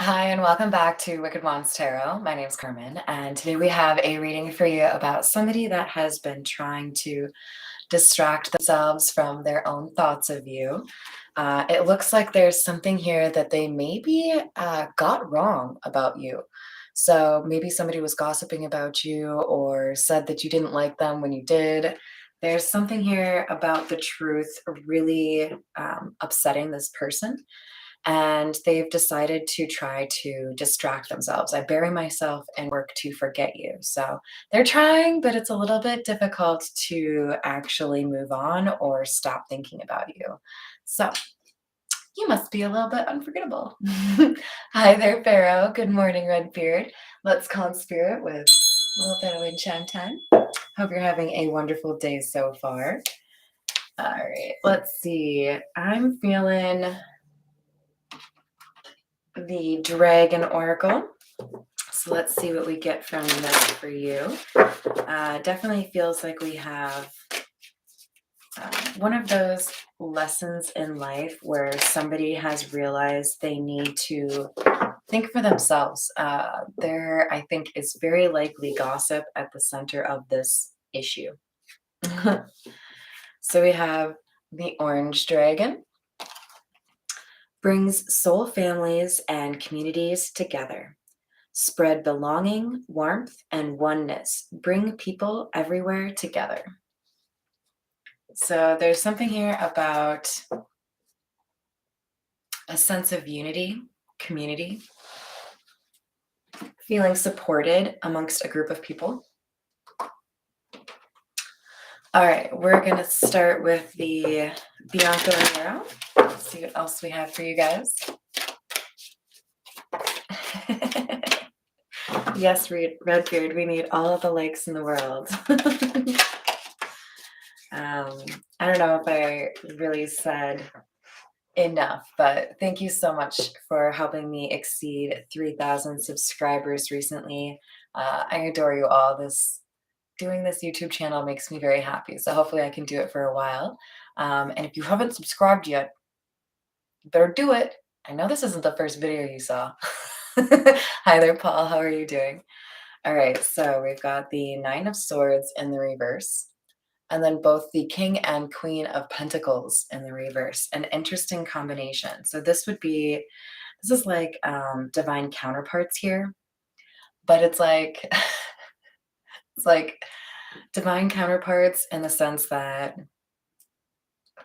Hi, and welcome back to Wicked Wands Tarot. My name's Carmen, and today we have a reading for you about somebody that has been trying to distract themselves from their own thoughts of you. It looks like there's something here that they maybe got wrong about you. So maybe somebody was gossiping about you or said that you didn't like them when you did. There's something here about the truth really upsetting this person, and they've decided to try to distract themselves. I bury myself and work to forget you. So they're trying, but it's a little bit difficult to actually move on or stop thinking about you. So you must be a little bit unforgettable. Hi there, Pharaoh. Good morning, Redbeard. Let's call in spirit with a little bit of enchant time. Hope you're having a wonderful day so far. All right, let's see. I'm feeling the Dragon Oracle. So let's see what we get from this for you. Definitely feels like we have one of those lessons in life where somebody has realized they need to think for themselves. There, I think, is very likely gossip at the center of this issue. So we have the Orange Dragon. Brings soul families and communities together. Spread belonging, warmth, and oneness. Bring people everywhere together. So there's something here about a sense of unity, community, feeling supported amongst a group of people. All right, we're going to start with the Bianco Nero. Let's see what else we have for you guys. Yes, Redbeard, we need all of the likes in the world. I don't know if I really said enough, but thank you so much for helping me exceed 3,000 subscribers recently. I adore you all. Doing this YouTube channel makes me very happy, so hopefully I can do it for a while. And if you haven't subscribed yet, you better do it. I know this isn't the first video you saw. Hi there, Paul. How are you doing? All right, so we've got the Nine of Swords in the reverse, and then both the King and Queen of Pentacles in the reverse. An interesting combination. So this is like divine counterparts here, but it's like it's like divine counterparts in the sense that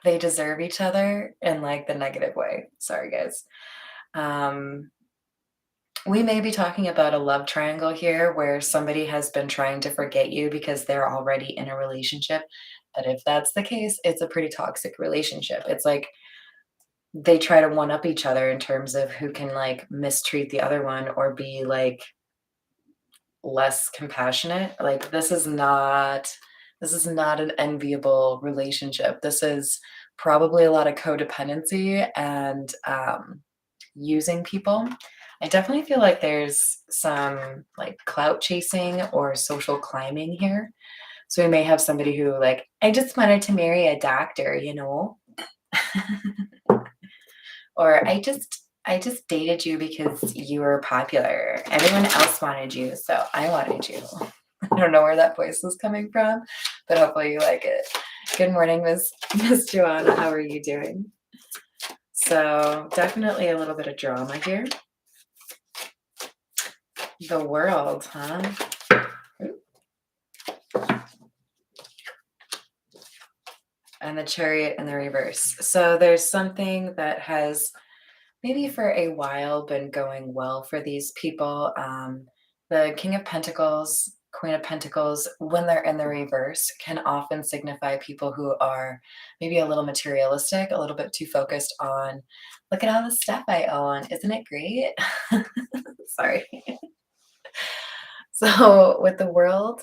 they deserve each other in like the negative way. Sorry, guys. We may be talking about a love triangle here where somebody has been trying to forget you because they're already in a relationship. But if that's the case, it's a pretty toxic relationship. It's like they try to one up each other in terms of who can like mistreat the other one or be like less compassionate. Like this is not an enviable relationship. This is probably a lot of codependency and using people. I definitely feel like there's some like clout chasing or social climbing here. So we may have somebody who like, I just wanted to marry a doctor, you know, or I just dated you because you were popular. Everyone else wanted you, so I wanted you. I don't know where that voice is coming from, but hopefully you like it. Good morning, Miss Joanna. How are you doing? So definitely a little bit of drama here. The World, huh? And the Chariot in the reverse. So there's something that has maybe for a while been going well for these people. The King of Pentacles, Queen of Pentacles, when they're in the reverse, can often signify people who are maybe a little materialistic, a little bit too focused on, look at all the stuff I own. Isn't it great? Sorry. So with the World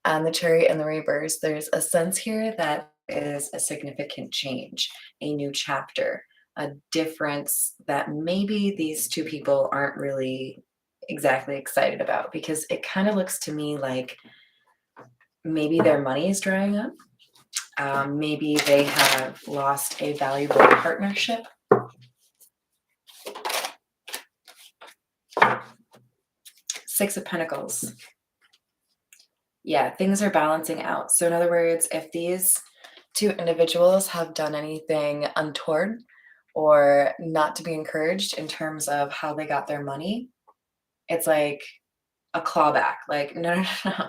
and the Chariot in the reverse, there's a sense here that is a significant change, a new chapter, a difference that maybe these two people aren't really exactly excited about, because it kind of looks to me like maybe their money is drying up. Maybe they have lost a valuable partnership. Six of Pentacles. Yeah, things are balancing out. So in other words, if these two individuals have done anything untoward or not to be encouraged in terms of how they got their money, it's like a clawback. Like, no, no, no, no,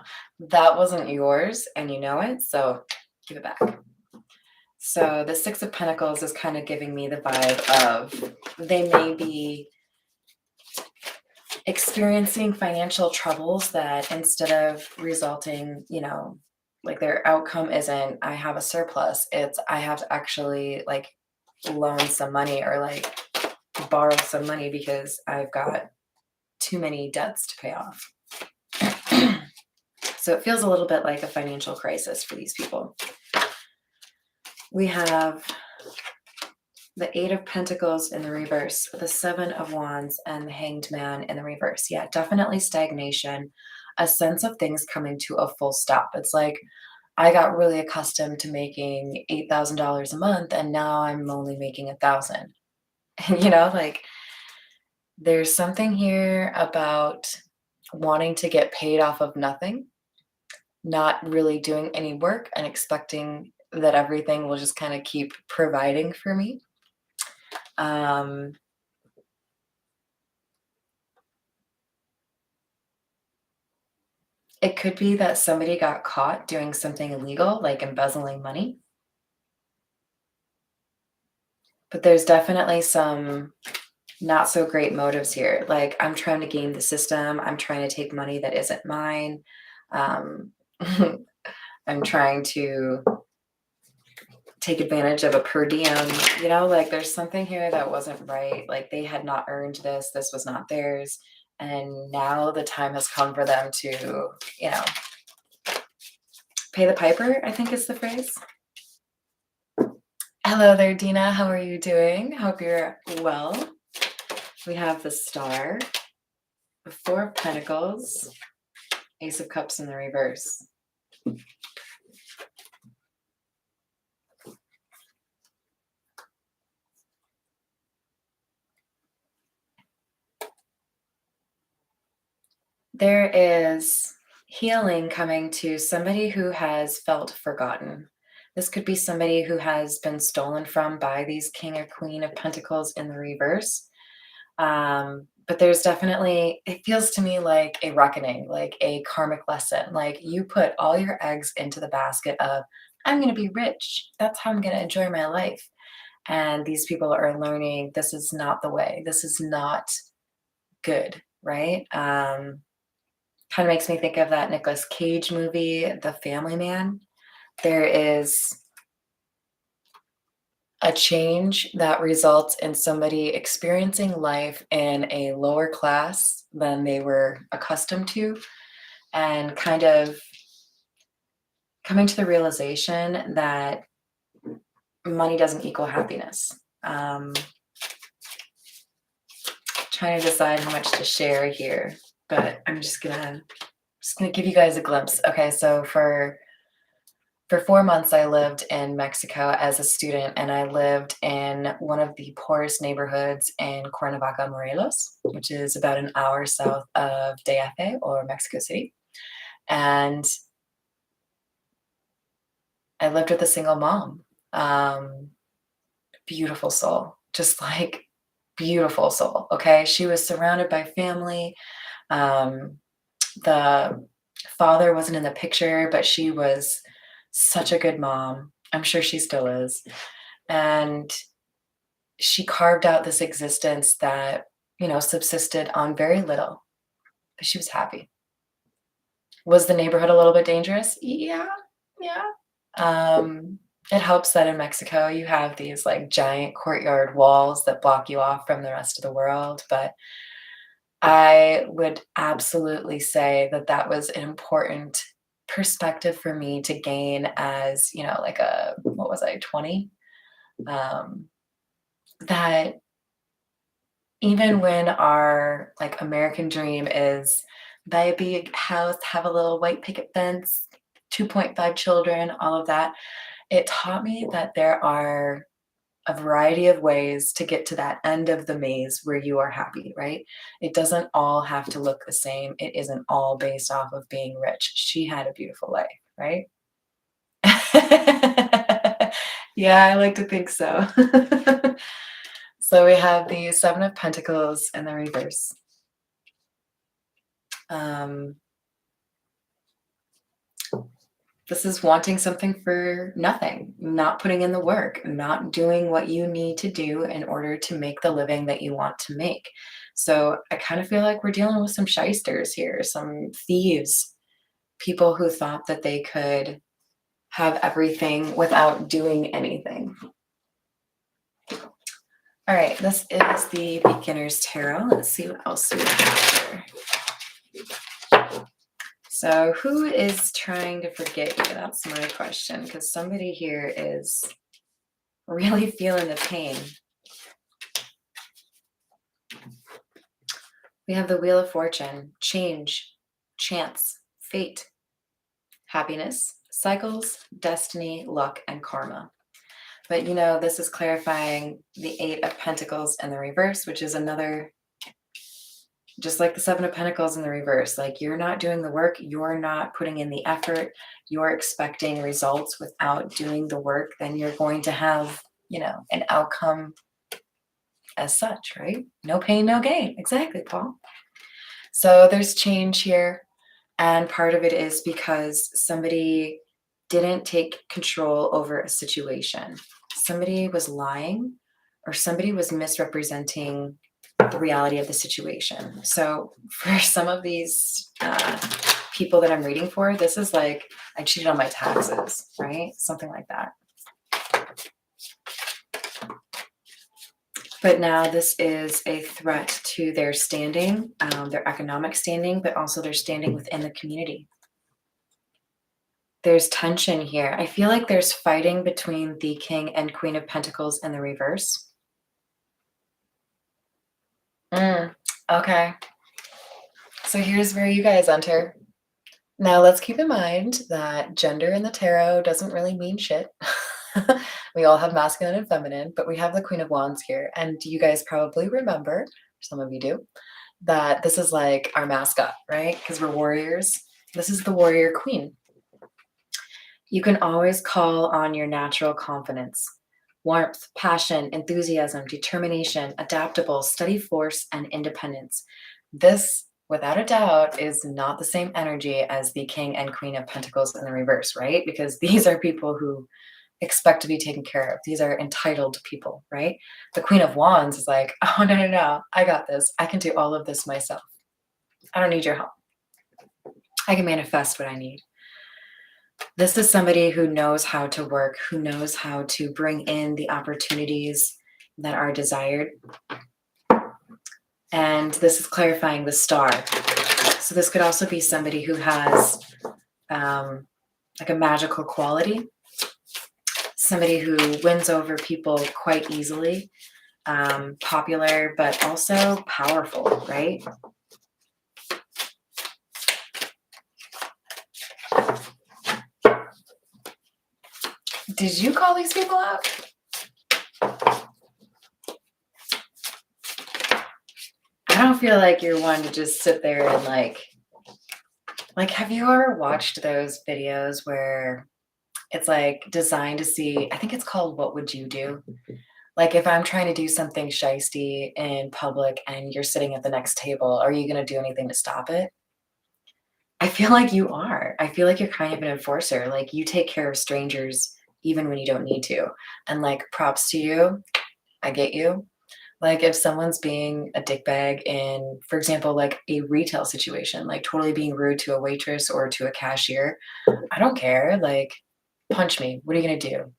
that wasn't yours and you know it, so give it back. So the Six of Pentacles is kind of giving me the vibe of they may be experiencing financial troubles that instead of resulting, like their outcome isn't I have a surplus, it's I have to actually like loan some money or like borrow some money because I've got too many debts to pay off. So it feels a little bit like a financial crisis for these people. We have the Eight of Pentacles in the reverse, the Seven of Wands, and the Hanged Man in the reverse. Yeah, definitely stagnation, a sense of things coming to a full stop. It's like I got really accustomed to making $8,000 a month, and now I'm only making 1,000. Like there's something here about wanting to get paid off of nothing, not really doing any work, and expecting that everything will just kind of keep providing for me. It could be that somebody got caught doing something illegal, like embezzling money. But there's definitely some not so great motives here. Like, I'm trying to game the system. I'm trying to take money that isn't mine. Um, I'm trying to take advantage of a per diem, like there's something here that wasn't right. Like they had not earned this. This was not theirs. And now the time has come for them to, pay the piper, I think is the phrase. Hello there, Dina. How are you doing? Hope you're well. We have the Star, the Four of Pentacles, Ace of Cups in the reverse. There is healing coming to somebody who has felt forgotten. This could be somebody who has been stolen from by these King or Queen of Pentacles in the reverse. But there's definitely, it feels to me like a reckoning, like a karmic lesson. Like you put all your eggs into the basket of, I'm going to be rich. That's how I'm going to enjoy my life. And these people are learning this is not the way. This is not good, right? Kind of makes me think of that Nicolas Cage movie, The Family Man. There is a change that results in somebody experiencing life in a lower class than they were accustomed to, and kind of coming to the realization that money doesn't equal happiness. Trying to decide how much to share here, but I'm just gonna give you guys a glimpse. Okay, so for 4 months, I lived in Mexico as a student, and I lived in one of the poorest neighborhoods in Cuernavaca, Morelos, which is about an hour south of DF or Mexico City. And I lived with a single mom. Beautiful soul, just like beautiful soul. Okay, she was surrounded by family. The father wasn't in the picture, but she was such a good mom. I'm sure she still is. And she carved out this existence that, subsisted on very little, but she was happy. Was the neighborhood a little bit dangerous? Yeah. It helps that in Mexico you have these like giant courtyard walls that block you off from the rest of the world, but I would absolutely say that that was an important perspective for me to gain as, like what was I, 20? That even when our like American dream is buy a big house, have a little white picket fence, 2.5 children, all of that, it taught me that there are a variety of ways to get to that end of the maze where you are happy, right? It doesn't all have to look the same. It isn't all based off of being rich. She had a beautiful life, right? Yeah, I like to think so. So we have the Seven of Pentacles in the reverse. This is wanting something for nothing, not putting in the work, not doing what you need to do in order to make the living that you want to make. So I kind of feel like we're dealing with some shysters here, some thieves, people who thought that they could have everything without doing anything. All right, this is the Beginner's Tarot. Let's see what else we have here. So who is trying to forget you? That's my question, because somebody here is really feeling the pain. We have the Wheel of Fortune, change, chance, fate, happiness, cycles, destiny, luck, and karma. But you know, this is clarifying the Eight of Pentacles in the reverse, which is another, just like the Seven of Pentacles in the reverse. Like, you're not doing the work, you're not putting in the effort, you're expecting results without doing the work, then you're going to have, you know, an outcome as such, right? No pain, no gain. Exactly, Paul. So there's change here. And part of it is because somebody didn't take control over a situation. Somebody was lying, or somebody was misrepresenting the reality of the situation. So for some of these people that I'm reading for, this is like, I cheated on my taxes, right? Something like that. But now this is a threat to their standing, their economic standing, but also their standing within the community. There's tension here. I feel like there's fighting between the King and Queen of Pentacles in the reverse. Okay. So here's where you guys enter. Now let's keep in mind that gender in the tarot doesn't really mean shit. We all have masculine and feminine, but we have the Queen of Wands here. And you guys probably remember, some of you do, that this is like our mascot, right? Because we're warriors. This is the warrior queen. You can always call on your natural confidence, warmth, passion, enthusiasm, determination, adaptable, steady force, and independence. This, without a doubt, is not the same energy as the King and Queen of Pentacles in the reverse, right? Because these are people who expect to be taken care of. These are entitled people, right? The Queen of Wands is like, oh, no, no, no, I got this. I can do all of this myself. I don't need your help. I can manifest what I need. This is somebody who knows how to work, who knows how to bring in the opportunities that are desired. And this is clarifying the star. So this could also be somebody who has like a magical quality, somebody who wins over people quite easily, popular, but also powerful, right? Did you call these people out? I don't feel like you're one to just sit there and like, have you ever watched those videos where it's like designed to see, I think it's called What Would You Do? Like, if I'm trying to do something shisty in public and you're sitting at the next table, are you going to do anything to stop it? I feel like you are. I feel like you're kind of an enforcer. Like, you take care of strangers even when you don't need to. And like, props to you. I get you. Like, if someone's being a dickbag in, for example, like a retail situation, like totally being rude to a waitress or to a cashier, I don't care. Like, punch me. What are you going to do?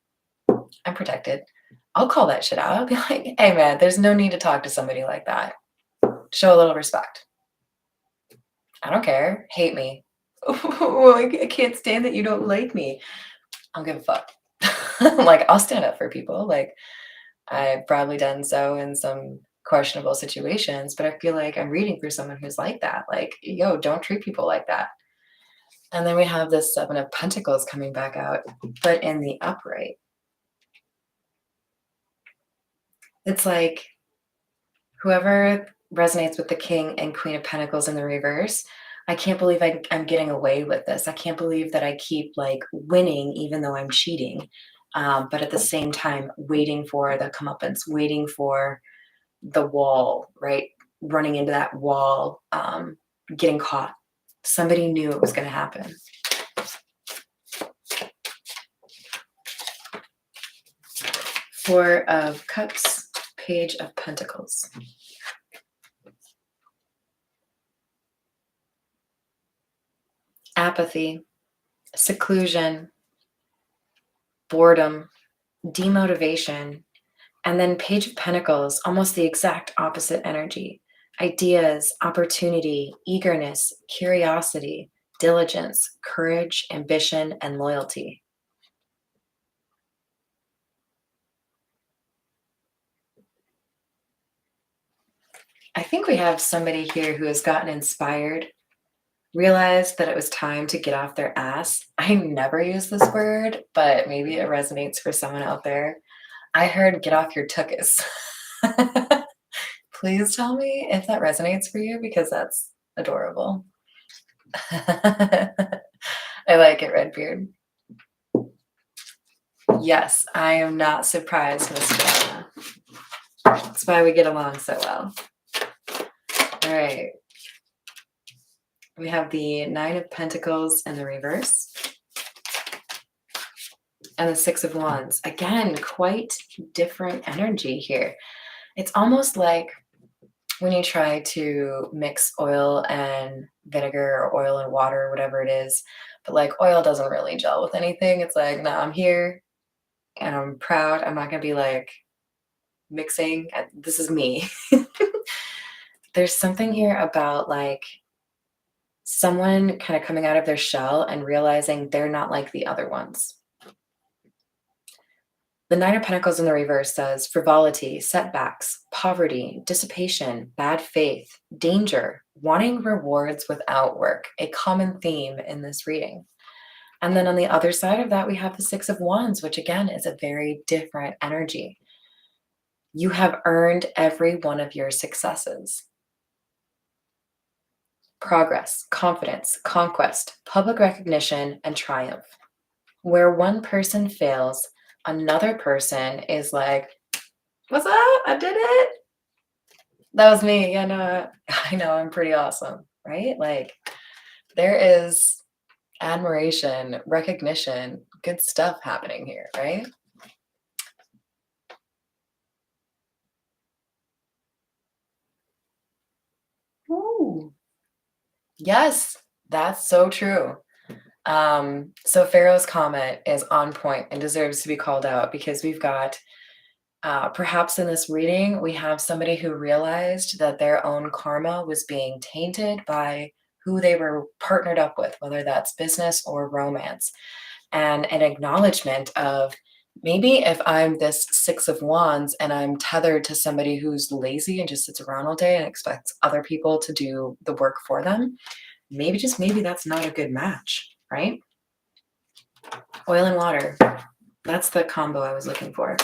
I'm protected. I'll call that shit out. I'll be like, hey man, there's no need to talk to somebody like that. Show a little respect. I don't care. Hate me. I can't stand that you don't like me. I don't give a fuck. Like, I'll stand up for people. Like, I've probably done so in some questionable situations, but I feel like I'm reading for someone who's like that. Like, yo, don't treat people like that. And then we have this Seven of Pentacles coming back out, but in the upright. It's like whoever resonates with the King and Queen of Pentacles in the reverse, I can't believe I'm getting away with this. I can't believe that I keep like winning even though I'm cheating. But at the same time, waiting for the comeuppance, waiting for the wall, right? Running into that wall, getting caught. Somebody knew it was going to happen. Four of Cups, Page of Pentacles. Apathy, seclusion, boredom, demotivation, and then Page of Pentacles, almost the exact opposite energy. Ideas, opportunity, eagerness, curiosity, diligence, courage, ambition, and loyalty. I think we have somebody here who has gotten inspired, realized that it was time to get off their ass. I never use this word, but maybe it resonates for someone out there. I heard get off your tuchus. Please tell me if that resonates for you because that's adorable. I like it, Redbeard. Yes, I am not surprised, Miss Joanna. That's why we get along so well. All right. We have the Nine of Pentacles in the reverse. And the Six of Wands. Again, quite different energy here. It's almost like when you try to mix oil and vinegar or oil and water or whatever it is, but like oil doesn't really gel with anything. It's like, no, I'm here and I'm proud. I'm not going to be like mixing. This is me. There's something here about like someone kind of coming out of their shell and realizing they're not like the other ones. The Nine of Pentacles in the reverse says frivolity, setbacks, poverty, dissipation, bad faith, danger, wanting rewards without work, a common theme in this reading. And then on the other side of that, we have the Six of Wands, which again is a very different energy. You have earned every one of your successes. Progress, confidence, conquest, public recognition, and triumph. Where one person fails, another person is like, what's up? I did it. That was me. Yeah, no, I know I'm pretty awesome, right? Like there is admiration, recognition, good stuff happening here, right? Ooh. Yes, that's so true. So Pharaoh's comment is on point and deserves to be called out because we've got perhaps in this reading, we have somebody who realized that their own karma was being tainted by who they were partnered up with, whether that's business or romance, and an acknowledgement of maybe if I'm this Six of Wands and I'm tethered to somebody who's lazy and just sits around all day and expects other people to do the work for them, maybe just maybe that's not a good match, right? Oil and water. That's the combo I was looking for.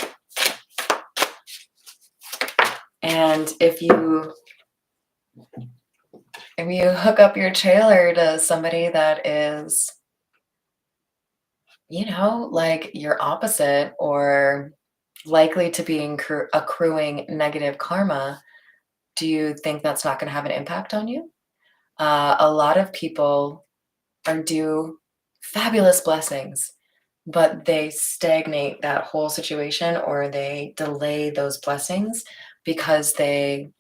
And if you hook up your trailer to somebody that is, you know, like your opposite or likely to be accruing negative karma, do you think that's not going to have an impact on you? A lot of people are due fabulous blessings, but they stagnate that whole situation or they delay those blessings because they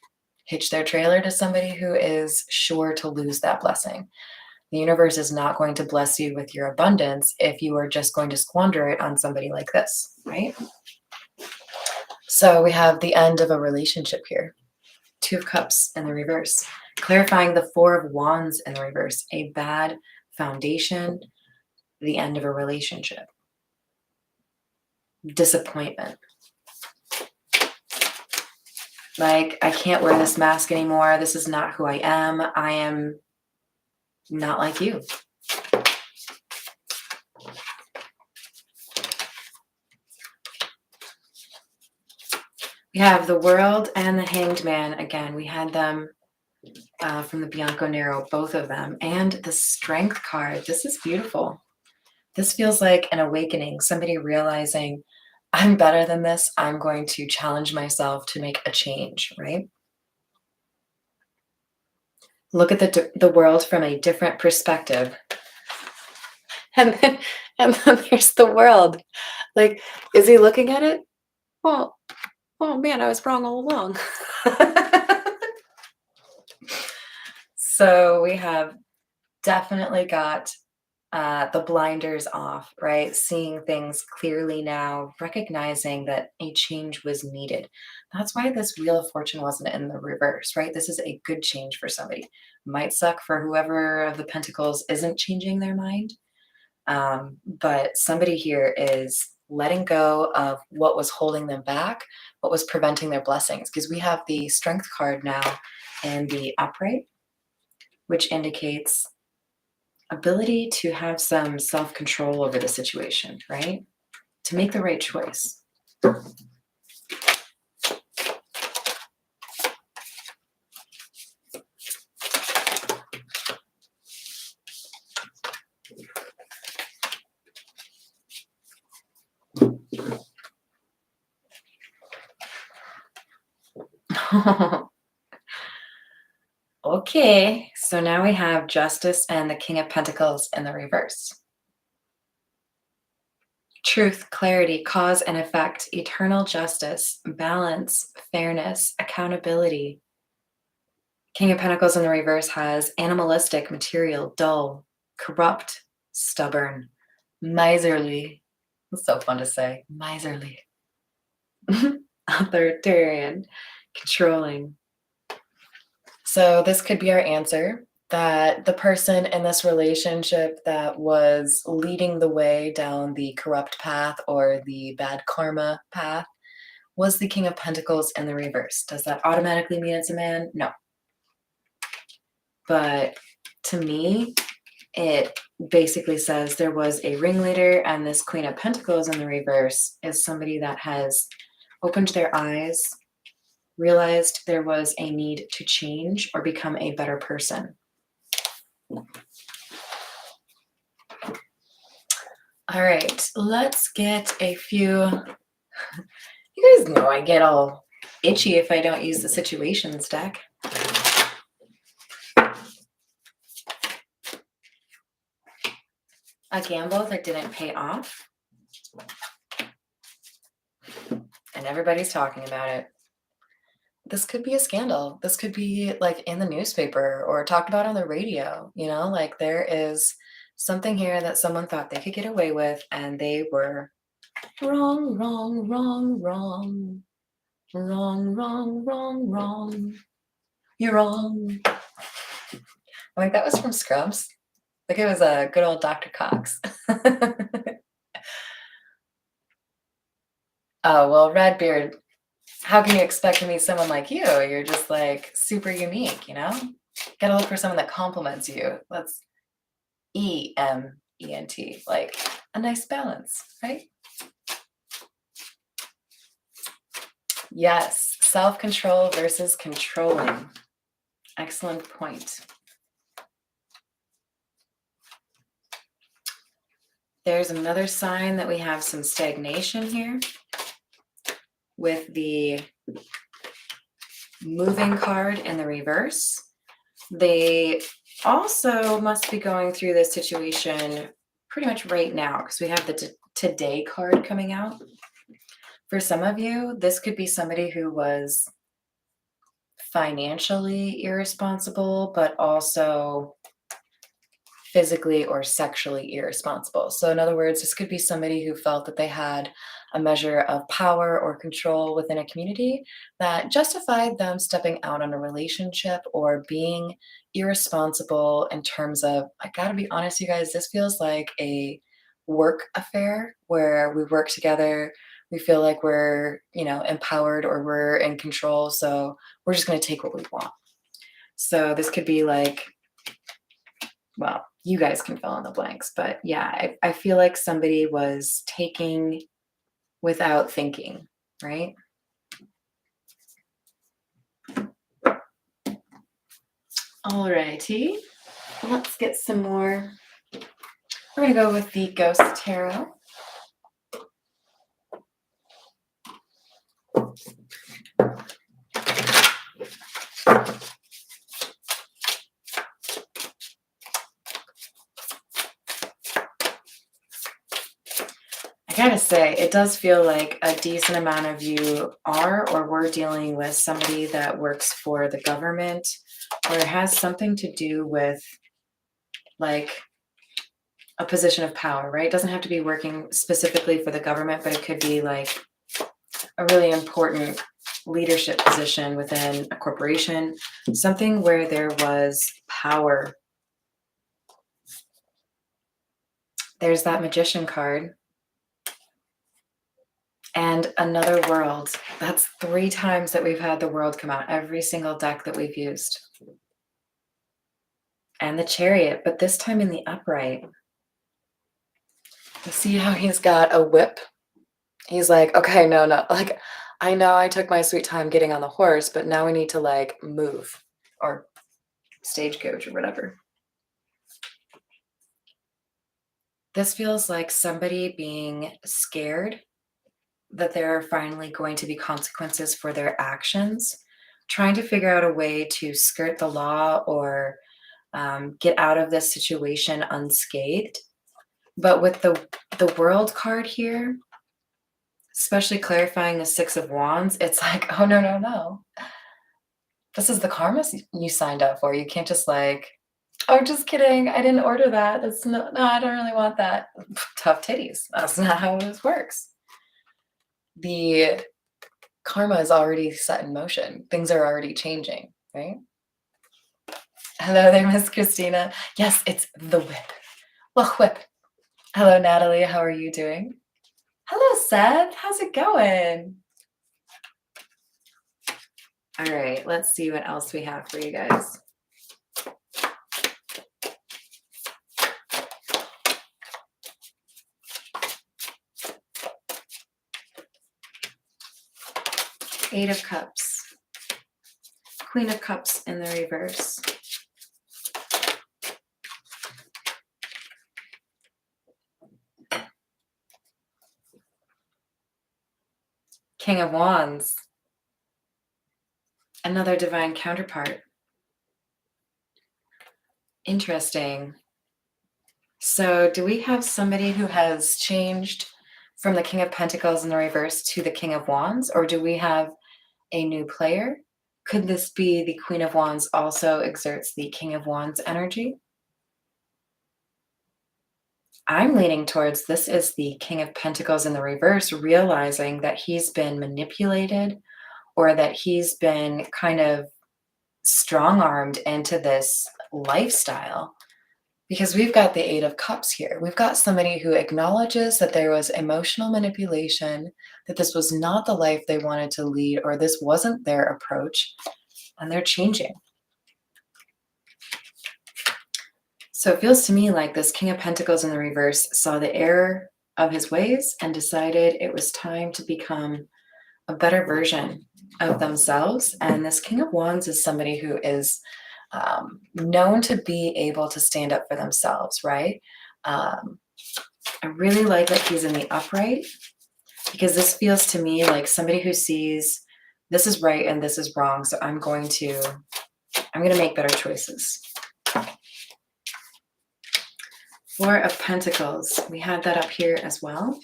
hitch their trailer to somebody who is sure to lose that blessing. The universe is not going to bless you with your abundance if you are just going to squander it on somebody like this, right? So we have the end of a relationship here. Two of Cups in the reverse. Clarifying the Four of Wands in the reverse. A bad foundation, the end of a relationship. Disappointment. Like, I can't wear this mask anymore. This is not who I am. I am not like you. We have the World and the Hanged Man. Again, we had them from the Bianco Nero, both of them. And the Strength card. This is beautiful. This feels like an awakening, somebody realizing, I'm better than this. I'm going to challenge myself to make a change, right? Look at the world from a different perspective. And then, and then there's the world. Like, is he looking at it? Well, oh man, I was wrong all along. So we have definitely got the blinders off, right? Seeing things clearly now, recognizing that a change was needed. That's why this Wheel of Fortune wasn't in the reverse, right? This is a good change for somebody. Might suck for whoever of the Pentacles isn't changing their mind. But somebody here is letting go of what was holding them back, what was preventing their blessings. Because we have the Strength card now in the upright, which indicates ability to have some self-control over the situation, right? To make the right choice. Okay, so now we have Justice and the King of Pentacles in the reverse. Truth, clarity, cause and effect, eternal justice, balance, fairness, accountability. King of Pentacles in the reverse has animalistic, material, dull, corrupt, stubborn, miserly. It's so fun to say, miserly. Authoritarian, controlling. So this could be our answer, that the person in this relationship that was leading the way down the corrupt path or the bad karma path was the King of Pentacles in the reverse. Does that automatically mean it's a man? No. But to me, it basically says there was a ringleader, and this Queen of Pentacles in the reverse is somebody that has opened their eyes, realized there was a need to change or become a better person. All right, let's get a few. You guys know I get all itchy if I don't use the situations deck. A gamble that didn't pay off. And everybody's talking about it. This could be a scandal. This could be like in the newspaper or talked about on the radio, you know, like there is something here that someone thought they could get away with and they were wrong, wrong, wrong, wrong, wrong, wrong, wrong, wrong. You're wrong. I'm like, that was from Scrubs. Like it was a good old Dr. Cox. Oh, well, Redbeard, how can you expect to meet someone like you? You're just like super unique, you know? Gotta look for someone that compliments you. That's EMENT, like a nice balance, right? Yes, self-control versus controlling. Excellent point. There's another sign that we have some stagnation here with the moving card in the reverse. They also must be going through this situation pretty much right now because we have the today card coming out. For some of you, this could be somebody who was financially irresponsible, but also physically or sexually irresponsible. So in other words, this could be somebody who felt that they had a measure of power or control within a community that justified them stepping out on a relationship or being irresponsible in terms of, I gotta be honest, you guys, this feels like a work affair where we work together. We feel like we're, you know, empowered or we're in control. So we're just going to take what we want. So this could be like, well, you guys can fill in the blanks, but yeah, I feel like somebody was taking without thinking, right? Alrighty, let's get some more. We're gonna go with the Ghost Tarot. I gotta say, it does feel like a decent amount of you are or were dealing with somebody that works for the government or has something to do with like a position of power, right? It doesn't have to be working specifically for the government, but it could be like a really important leadership position within a corporation, something where there was power. There's that Magician card. And another world. That's 3 times that we've had the world come out, every single deck that we've used. And the Chariot, but this time in the upright. You see how he's got a whip? He's like, okay, no, like, I know I took my sweet time getting on the horse, but now we need to like move or stagecoach or whatever. This feels like somebody being scared that there are finally going to be consequences for their actions, trying to figure out a way to skirt the law or get out of this situation unscathed. But with the World card here, especially clarifying the Six of Wands, it's like, oh, no. This is the karma you signed up for. You can't just like, oh, just kidding. I didn't order that. That's no, I don't really want that. Tough titties. That's not how this works. The karma is already set in motion. Things are already changing, right? Hello there, Miss Christina. Yes, it's the whip. Well, whip. Hello, Natalie. How are you doing? Hello, Seth. How's it going? All right, let's see what else we have for you guys. Eight of Cups. Queen of Cups in the reverse. King of Wands. Another divine counterpart. Interesting. So do we have somebody who has changed from the King of Pentacles in the reverse to the King of Wands, or do we have a new player? Could this be the Queen of Wands also exerts the King of Wands energy? I'm leaning towards this is the King of Pentacles in the reverse, realizing that he's been manipulated or that he's been kind of strong-armed into this lifestyle. Because we've got the Eight of Cups here. We've got somebody who acknowledges that there was emotional manipulation, that this was not the life they wanted to lead, or this wasn't their approach, and they're changing. So it feels to me like this King of Pentacles in the reverse saw the error of his ways and decided it was time to become a better version of themselves. And this King of Wands is somebody who is known to be able to stand up for themselves, right? I really like that he's in the upright, because this feels to me like somebody who sees this is right and this is wrong. So I'm going to make better choices. Four of Pentacles. We had that up here as well.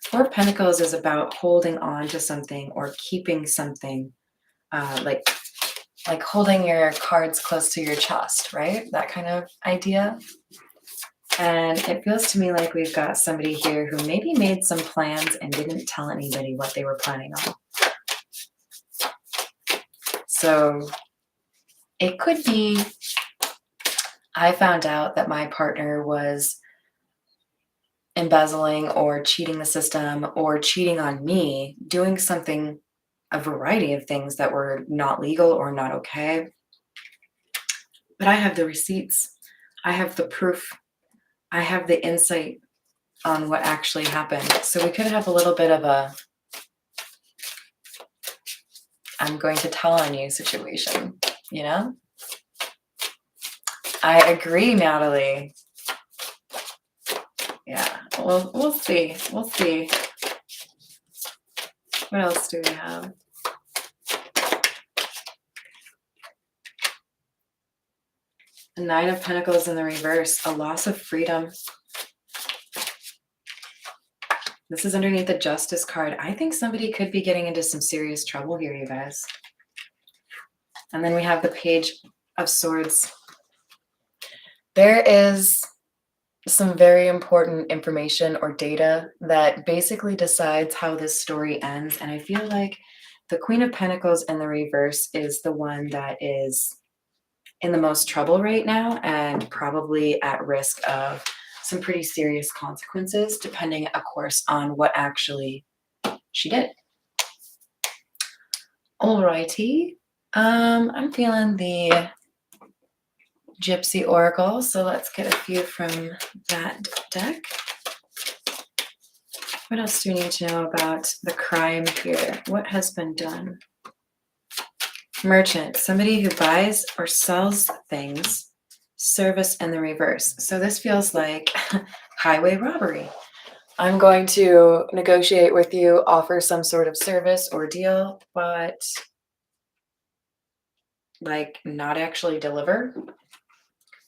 Four of Pentacles is about holding on to something or keeping something, like holding your cards close to your chest, right? That kind of idea. And it feels to me like we've got somebody here who maybe made some plans and didn't tell anybody what they were planning on. So it could be, I found out that my partner was embezzling or cheating the system or cheating on me, doing something, a variety of things that were not legal or not okay. But I have the receipts. I have the proof. I have the insight on what actually happened. So we could have a little bit of a I'm going to tell on you situation, you know? I agree, Natalie. Yeah, we'll see. We'll see. What else do we have? The Nine of Pentacles in the reverse, a loss of freedom. This is underneath the Justice card. I think somebody could be getting into some serious trouble here, you guys. And then we have the Page of Swords. There is some very important information or data that basically decides how this story ends. And I feel like the Queen of Pentacles in the reverse is the one that is in the most trouble right now and probably at risk of some pretty serious consequences, depending, of course, on what actually she did. Alrighty. I'm feeling the Gypsy Oracle, so let's get a few from that deck. What else do we need to know about the crime here? What has been done? Merchant, somebody who buys or sells things. Service in the reverse. So this feels like highway robbery. I'm going to negotiate with you, offer some sort of service or deal, but like not actually deliver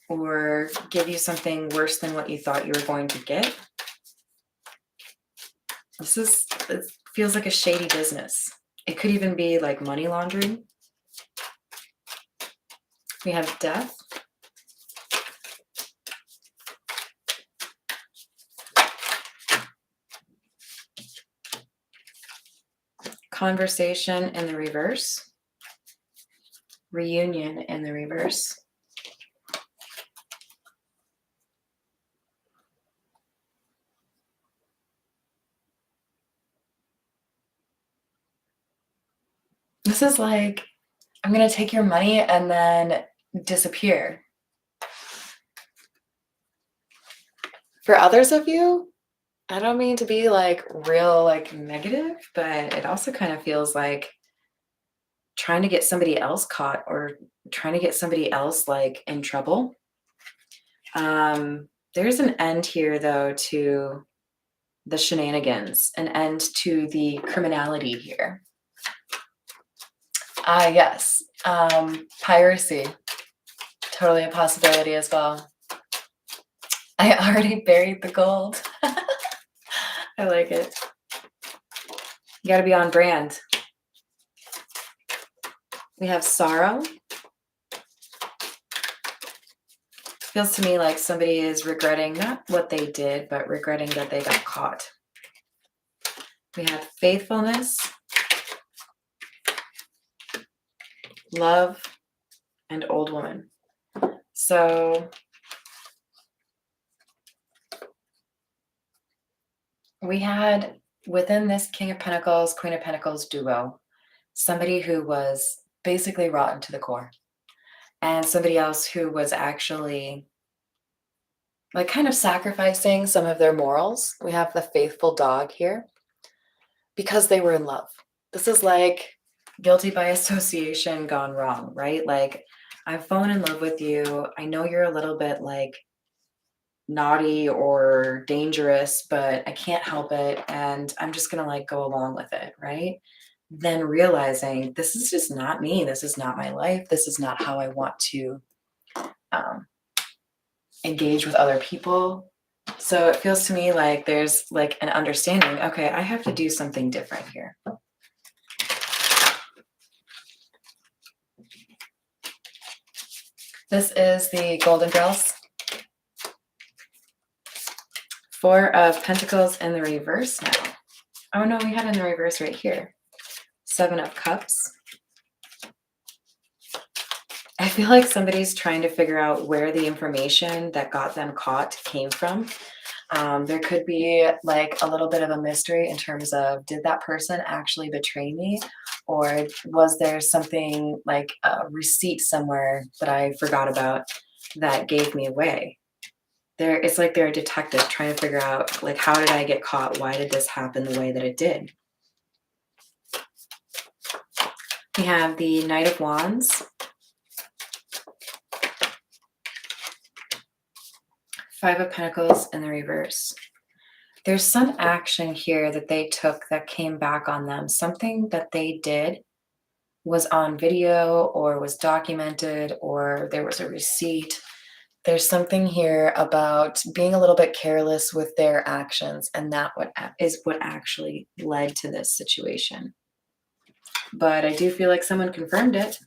or give you something worse than what you thought you were going to get. It feels like a shady business. It could even be like money laundering. We have death. Conversation in the reverse. Reunion in the reverse. This is like, I'm going to take your money and then disappear. For others of you, I don't mean to be like real like negative, but it also kind of feels like trying to get somebody else caught or trying to get somebody else like in trouble. There's an end here though to the shenanigans, an end to the criminality here. Yes. Piracy. Totally a possibility as well. I already buried the gold. I like it. You got to be on brand. We have sorrow. Feels to me like somebody is regretting not what they did, but regretting that they got caught. We have faithfulness, love, and old woman. So we had within this King of Pentacles, Queen of Pentacles duo, somebody who was basically rotten to the core, and somebody else who was actually like kind of sacrificing some of their morals. We have the faithful dog here because they were in love. This is like guilty by association gone wrong, right? Like, I've fallen in love with you. I know you're a little bit like naughty or dangerous, but I can't help it. And I'm just going to like go along with it, right? Then realizing this is just not me. This is not my life. This is not how I want to engage with other people. So it feels to me like there's like an understanding. Okay, I have to do something different here. This is the Golden Girls. Four of Pentacles in the reverse now. Oh no, we had it in the reverse right here. Seven of Cups. I feel like somebody's trying to figure out where the information that got them caught came from. There could be like a little bit of a mystery in terms of, did that person actually betray me? Or was there something like a receipt somewhere that I forgot about that gave me away? It's like they're a detective trying to figure out, like, how did I get caught? Why did this happen the way that it did? We have the Knight of Wands. Five of Pentacles in the reverse. There's some action here that they took that came back on them. Something that they did was on video or was documented or there was a receipt. There's something here about being a little bit careless with their actions, and that is what actually led to this situation. But I do feel like someone confirmed it.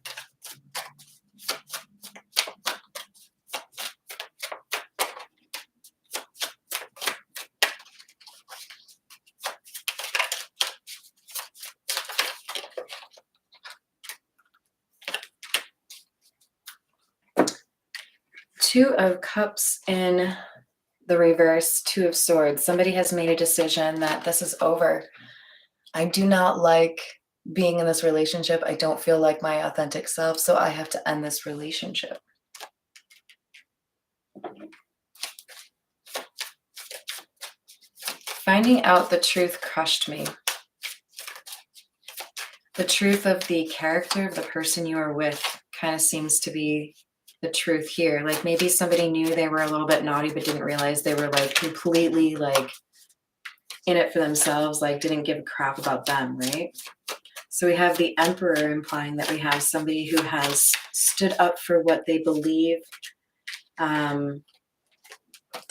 Two of Cups in the reverse, Two of Swords. Somebody has made a decision that this is over. I do not like being in this relationship. I don't feel like my authentic self, so I have to end this relationship. Finding out the truth crushed me. The truth of the character of the person you are with kind of seems to be the truth here. Like maybe somebody knew they were a little bit naughty but didn't realize they were like completely like in it for themselves, like didn't give a crap about them, right? So we have the Emperor implying that we have somebody who has stood up for what they believe. Ten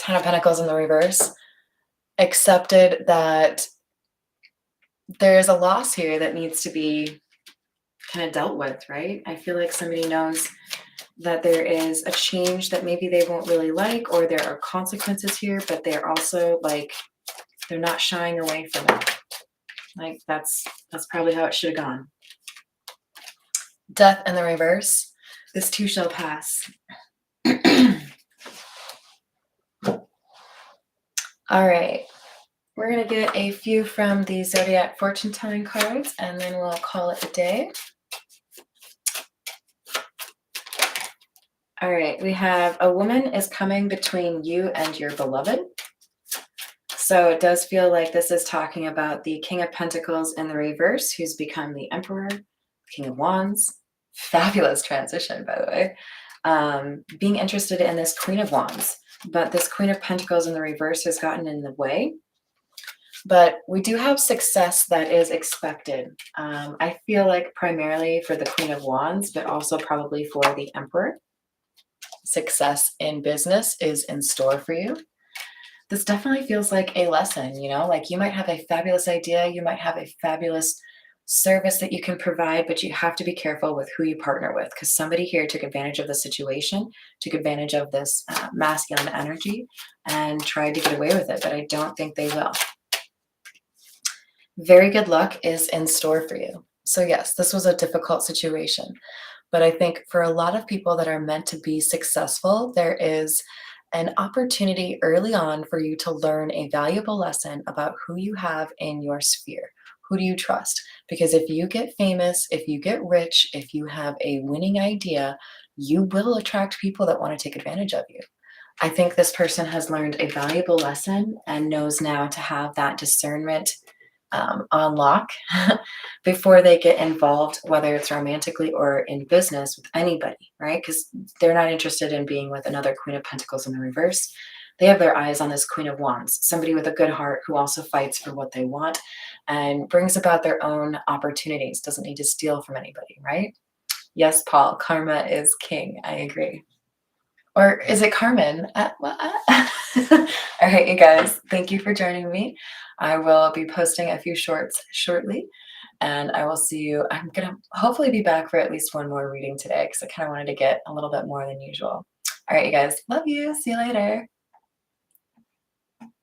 of Pentacles in the reverse. Accepted that there's a loss here that needs to be kind of dealt with, right? I feel like somebody knows that there is a change that maybe they won't really like, or there are consequences here, but they're also like, they're not shying away from it. Like that's probably how it should have gone. Death in the reverse. This too shall pass. All right. We're going to get a few from the Zodiac fortune telling cards, and then we'll call it a day. All right. We have a woman is coming between you and your beloved. So it does feel like this is talking about the King of Pentacles in the reverse, who's become the Emperor, King of Wands. Fabulous transition, by the way. Being interested in this Queen of Wands, but this Queen of Pentacles in the reverse has gotten in the way. But we do have success that is expected. I feel like primarily for the Queen of Wands, but also probably for the Emperor. Success in business is in store for you. This definitely feels like a lesson, you know, like you might have a fabulous idea, you might have a fabulous service that you can provide, but you have to be careful with who you partner with, because somebody here took advantage of the situation, took advantage of this masculine energy and tried to get away with it, but I don't think they will. Very good luck is in store for you. So yes, this was a difficult situation, but I think for a lot of people that are meant to be successful, there is an opportunity early on for you to learn a valuable lesson about who you have in your sphere. Who do you trust? Because if you get famous, if you get rich, if you have a winning idea, you will attract people that want to take advantage of you. I think this person has learned a valuable lesson and knows now to have that discernment on lock before they get involved, whether it's romantically or in business with anybody, right? Because they're not interested in being with another Queen of Pentacles in the reverse. They have their eyes on this Queen of Wands, somebody with a good heart who also fights for what they want and brings about their own opportunities, doesn't need to steal from anybody, right? Yes, Paul, karma is king. I agree. Or is it Carmen? All right, you guys, thank you for joining me. I will be posting a few shorts shortly, and I will see you. I'm going to hopefully be back for at least one more reading today because I kind of wanted to get a little bit more than usual. All right, you guys, love you. See you later.